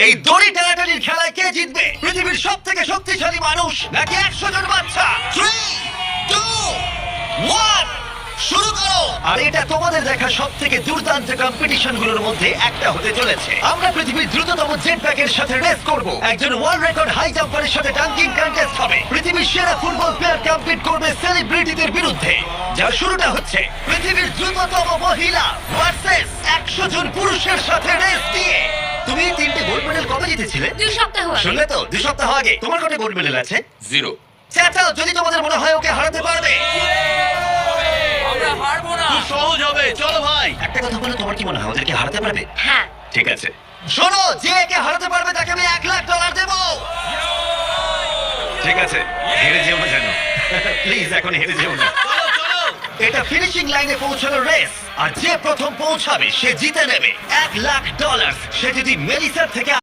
এই দড়ি টানাটানির খেলায় কে জিতবে? পৃথিবীর সব থেকে শক্তিশালী মানুষ নাকি 100 জন বাচ্চা? 3, 2, 1 শুরু করো। আর এটা তোমাদের দেখা সব থেকে দুর্দান্ত কম্পিটিশন গুলোর মধ্যে একটা হতে চলেছে। আমরা পৃথিবীর দ্রুততম জেট প্যাকের সাথে রেস করব। একজন ওয়ার্ল্ড রেকর্ড হাই জাম্পারের সাথে ডাঙ্কিং কন্টেস্ট হবে। পৃথিবীর সেরা ফুটবল প্লেয়ার কম্পিট করবে সেলিব্রিটিদের বিরুদ্ধে। যার শুরুটা হচ্ছে পৃথিবীর দ্রুততম মহিলা ভার্সেস 100 জন পুরুষের সাথে রেস দিয়ে। তুমি এই 3টে গোল্ড মেডেল কবে জিতেছিলে? 2 সপ্তাহ আগে। শুনলে তো, 2 সপ্তাহ আগে। তোমার কত গোল্ড মেডেল আছে? 0। চেঁচাও যদি তোমাদের মনে হয় ওকে হারাতে পারবে। আমরা হারবো না। খুব সহজ হবে, চলো ভাই। একটা কথা বলো, তোমার কি মনে হয় ওদেরকে হারাতে পারবে? হ্যাঁ। ঠিক আছে, শোনো, যে একে হারাতে পারবে তাকে আমি $1,00,000 দেবো। ঠিক আছে, হেরে যেও না যেন। প্লিজ এখন হেরে যেও না। চলো চলো। এটা ফিনিশিং লাইনে পৌঁছানোর রেস, আর যে প্রথম পৌঁছাবে সে জিতে নেবে $1,00,000। সে যদি মেলিসার থেকে